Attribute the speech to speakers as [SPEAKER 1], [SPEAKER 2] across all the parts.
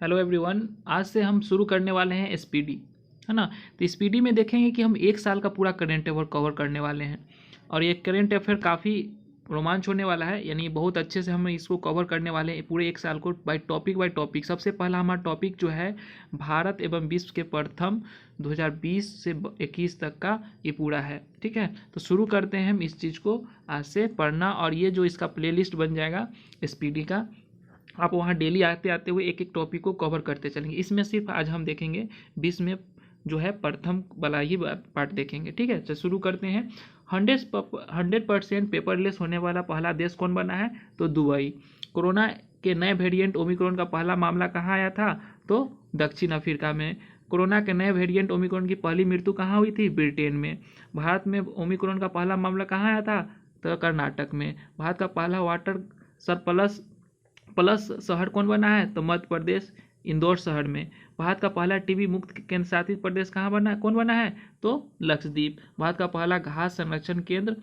[SPEAKER 1] Hello everyone, आज से हम शुरू करने वाले हैं एसपीडी, है ना। तो एसपीडी में देखेंगे कि हम एक साल का पूरा करेंट अफेयर कवर करने वाले हैं और ये करेंट अफेयर काफ़ी रोमांच होने वाला है, यानी बहुत अच्छे से हम इसको कवर करने वाले हैं पूरे एक साल को बाय टॉपिक। सबसे पहला हमारा टॉपिक जो है भारत एवं विश्व के प्रथम 2020 से 21 तक का ये पूरा है। ठीक है, तो शुरू करते हैं हम इस चीज़ को आज से पढ़ना, और ये जो इसका प्लेलिस्ट बन जाएगा एसपीडी का, आप वहाँ डेली आते आते हुए एक एक टॉपिक को कवर करते चलेंगे। इसमें सिर्फ आज हम देखेंगे 20 में जो है प्रथम वाला ही पार्ट देखेंगे। ठीक है, तो शुरू करते हैं। 100% पेपरलेस होने वाला पहला देश कौन बना है? तो दुबई। कोरोना के नए वेरिएंट ओमिक्रॉन का पहला मामला कहाँ आया था? तो दक्षिण अफ्रीका में। कोरोना के नए वेरिएंट ओमिक्रॉन की पहली मृत्यु कहाँ हुई थी? ब्रिटेन में। भारत में ओमिक्रॉन का पहला मामला कहाँ आया था? तो कर्नाटक में। भारत का पहला वाटर सरप्लस शहर कौन बना है? तो मध्य प्रदेश, इंदौर शहर में। भारत का पहला टीबी मुक्त केंद्र शासित प्रदेश कौन बना है? तो लक्षद्वीप। भारत का पहला घास संरक्षण केंद्र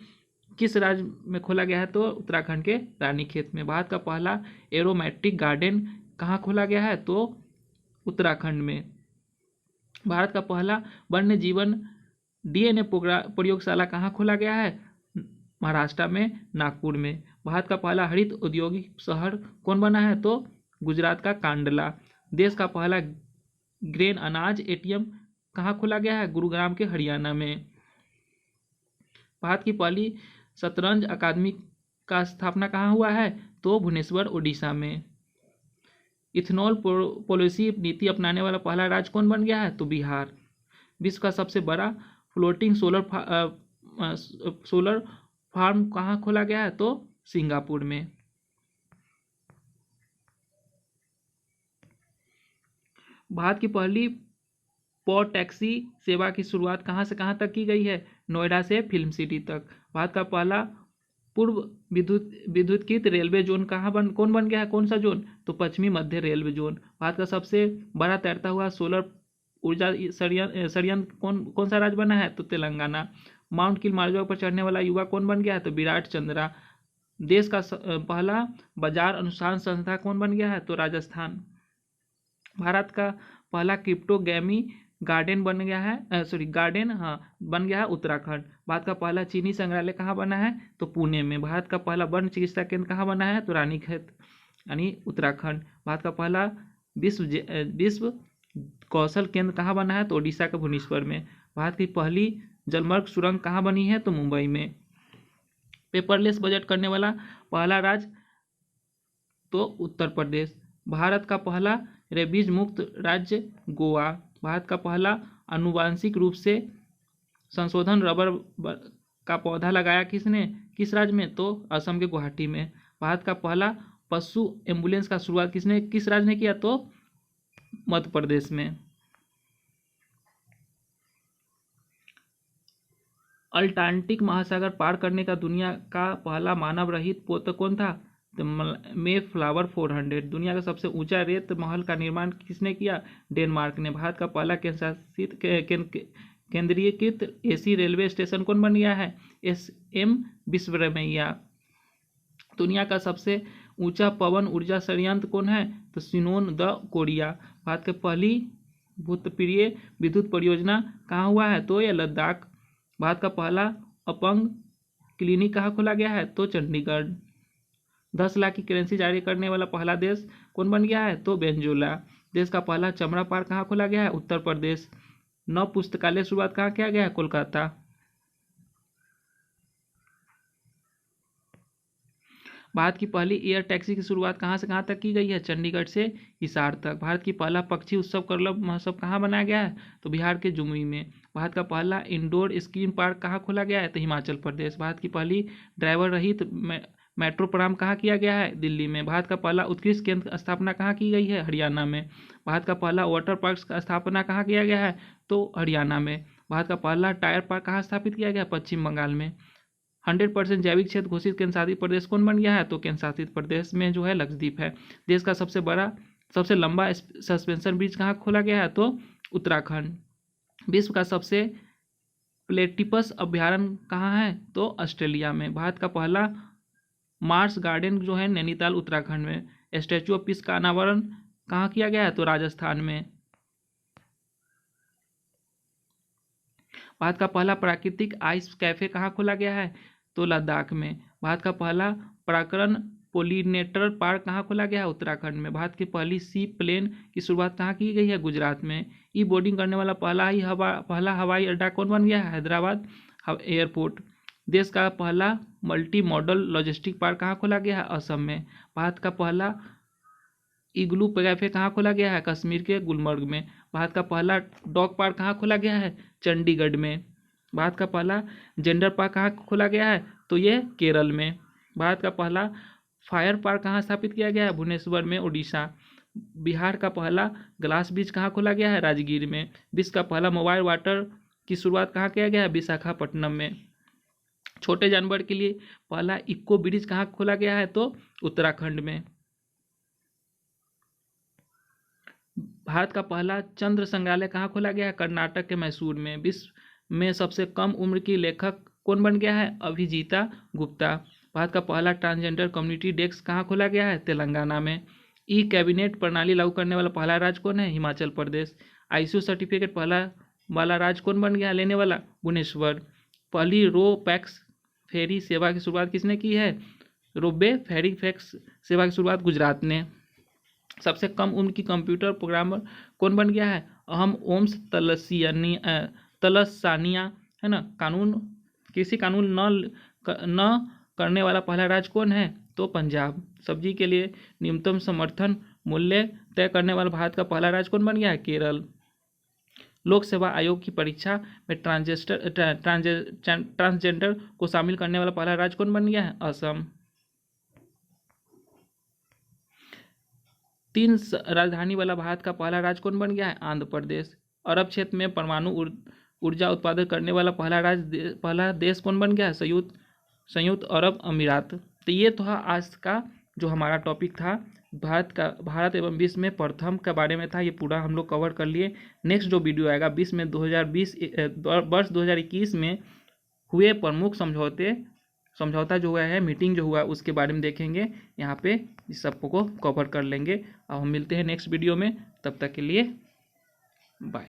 [SPEAKER 1] किस राज्य में खोला गया है? तो उत्तराखंड के रानीखेत में। भारत का पहला एरोमेटिक गार्डन कहाँ खोला गया है? तो उत्तराखंड में। भारत का पहला वन्य जीवन डीएनए प्रयोगशाला कहाँ खोला गया है? महाराष्ट्र में, नागपुर में। भारत का पहला हरित औद्योगिक शहर कौन बना है? तो गुजरात का कांडला। देश का पहला ग्रेन अनाज एटीएम कहाँ खोला गया है? गुरुग्राम के हरियाणा में। भारत की पहली शतरंज अकादमी का स्थापना कहाँ हुआ है? तो भुवनेश्वर, ओडिशा में। इथेनॉल पॉलिसी नीति अपनाने वाला पहला राज्य कौन बन गया है? तो बिहार। विश्व का सबसे बड़ा फ्लोटिंग सोलर फार्म कहाँ खोला गया है? तो सिंगापुर में। भारत की पहली पॉड टैक्सी सेवा की शुरुआत कहाँ से कहाँ तक की गई है? नोएडा से फिल्म सिटी तक। भारत का पहला पूर्व विद्युतीकृत रेलवे जोन कौन बन गया है? कौन सा जोन? तो पश्चिमी मध्य रेलवे जोन। भारत का सबसे बड़ा तैरता हुआ सोलर ऊर्जा संयंत्र कौन सा राज्य बना है? तो तेलंगाना। माउंट किलिमांजारो पर चढ़ने वाला युवा कौन बन गया है? तो विराट चंद्रा। देश का पहला बाजार अनुसंधान संस्था कौन बन गया है? तो राजस्थान। भारत का पहला क्रिप्टोग्रामी गार्डन बन गया है बन गया है उत्तराखंड। भारत का पहला चीनी संग्रहालय कहाँ बना है? तो पुणे में। भारत का पहला वन्य चिकित्सा केंद्र कहाँ बना है? तो रानीखेत यानी उत्तराखंड। भारत का पहला विश्व कौशल केंद्र कहाँ बना है? तो ओडिशा के भुवनेश्वर में। भारत की पहली जलमार्ग सुरंग कहाँ बनी है? तो मुंबई में। पेपरलेस बजट करने वाला पहला राज्य तो उत्तर प्रदेश। भारत का पहला रेबीज मुक्त राज्य गोवा। भारत का पहला आनुवांशिक रूप से संशोधन रबर का पौधा लगाया किस राज्य में? तो असम के गुवाहाटी में। भारत का पहला पशु एम्बुलेंस का शुरुआत किस राज्य ने किया? तो मध्य प्रदेश में। अटलांटिक महासागर पार करने का दुनिया का पहला मानव रहित पोत कौन था? तो मेफ्लावर 400। दुनिया का सबसे ऊंचा रेत महल का निर्माण किसने किया? डेनमार्क ने। भारत का पहला केंद्रीयकृत एसी रेलवे स्टेशन कौन बन गया है? SM विश्वेश्वरैया। दुनिया का सबसे ऊंचा पवन ऊर्जा संयंत्र कौन है? तो सिनोन द कोरिया। भारत की पहली भूतपूर्व विद्युत परियोजना कहाँ हुआ है? तो यह लद्दाख। भारत का पहला अपंग क्लिनिक कहाँ खोला गया है? तो चंडीगढ़। 10 लाख की करेंसी जारी करने वाला पहला देश कौन बन गया है? तो वेनेजुएला। देश का पहला चमड़ा पार्क कहाँ खोला गया है? उत्तर प्रदेश। नव पुस्तकालय शुरुआत कहाँ किया गया है? कोलकाता। भारत की पहली एयर टैक्सी की शुरुआत कहाँ से कहाँ तक की गई है? चंडीगढ़ से हिसार तक। भारत की पहला पक्षी उत्सव कर्लब महोत्सव कहाँ बनाया गया है? तो बिहार के जमुई में। भारत का पहला इंडोर स्कीम पार्क कहाँ खोला गया है? तो हिमाचल प्रदेश। भारत की पहली ड्राइवर रहित मेट्रो प्रारंभ कहाँ किया गया है? दिल्ली में। भारत का पहला उत्कृष्ट केंद्र स्थापना कहाँ की गई है? हरियाणा में। भारत का पहला वाटर पार्क का स्थापना कहाँ किया गया है? तो हरियाणा में। भारत का पहला टायर पार्क कहाँ स्थापित किया गया? पश्चिम बंगाल में। 100% जैविक क्षेत्र घोषित केंद्र शासित प्रदेश कौन बन गया है? तो केंद्र शासित प्रदेश में जो है लक्षद्वीप है। देश का सबसे लंबा सस्पेंशन ब्रिज कहाँ खोला गया है? तो उत्तराखंड। विश्व का सबसे प्लेटिपस अभ्यारण्य कहाँ है? तो ऑस्ट्रेलिया में। भारत का पहला मार्स गार्डन जो है नैनीताल उत्तराखंड में। स्टैचू ऑफ पीस का अनावरण कहाँ किया गया है? तो राजस्थान में। भारत का पहला प्राकृतिक आइस कैफे कहाँ खोला गया है? तो लद्दाख में। भारत का पहला पराकरण पोलिनेटर पार्क कहाँ खोला गया है? उत्तराखंड में। भारत की पहली सी प्लेन की शुरुआत कहाँ की गई है? गुजरात में। ई बोर्डिंग करने वाला पहला हवाई अड्डा कौन बन गया है? हैदराबाद एयरपोर्ट। देश का पहला मल्टी मॉडल लॉजिस्टिक पार्क कहाँ खोला गया है? असम में। भारत का पहला इग्लू कैफे कहाँ खोला गया है? कश्मीर के गुलमर्ग में। भारत का पहला डॉग पार्क कहाँ खोला गया है? चंडीगढ़ में। भारत का पहला जेंडर पार्क कहाँ खोला गया है? तो ये केरल में। भारत का पहला फायर पार्क कहाँ स्थापित किया गया है? भुवनेश्वर में, उड़ीसा। बिहार का पहला ग्लास ब्रिज कहाँ खोला गया है? राजगीर में। विश्व का पहला मोबाइल वाटर की शुरुआत कहाँ किया गया है? विशाखापट्टनम में। छोटे जानवर के लिए पहला इको ब्रिज कहाँ खोला गया है? तो उत्तराखंड में। भारत का पहला चंद्र संग्रहालय कहाँ खोला गया है? कर्नाटक के मैसूर में। विश्व में सबसे कम उम्र की लेखक कौन बन गया है? अभिजीता गुप्ता। भारत का पहला ट्रांसजेंडर कम्युनिटी डेस्क कहाँ खोला गया है? तेलंगाना में। ई कैबिनेट प्रणाली लागू करने वाला पहला राज्य कौन है? हिमाचल प्रदेश। आईसीयू सर्टिफिकेट पहला वाला राज्य कौन बन गया है लेने वाला? भुवनेश्वर। पहली रो पैक्स फेरी सेवा की शुरुआत किसने की है? रोबे फेरी फैक्स सेवा की शुरुआत गुजरात ने। सबसे कम उम्र की कंप्यूटर प्रोग्रामर कौन बन गया है? अहम ओम्स तलसानिया, है ना। कृषि कानून न करने वाला पहला राज्य कौन है? तो पंजाब। सब्जी के लिए न्यूनतम समर्थन मूल्य तय करने वाला भारत का पहला राज्य कौन बन गया है? केरल। लोक सेवा आयोग की परीक्षा में ट्रांसजेंडर को शामिल करने वाला पहला राज्य कौन बन गया है? असम। 3 राजधानी वाला भारत का पहला राज्य कौन बन गया है? आंध्र प्रदेश। अरब क्षेत्र में परमाणु ऊर्जा उत्पादन करने वाला पहला देश कौन बन गया है? संयुक्त अरब अमीरात। तो ये तो आज का जो हमारा टॉपिक था भारत एवं विश्व में प्रथम के बारे में था। ये पूरा हम लोग कवर कर लिए। नेक्स्ट जो वीडियो आएगा वर्ष 2021 में हुए प्रमुख समझौता जो हुआ है, मीटिंग जो हुआ उसके बारे में देखेंगे। यहाँ पे इस सबको कवर कर लेंगे। अब हम मिलते हैं नेक्स्ट वीडियो में, तब तक के लिए बाय।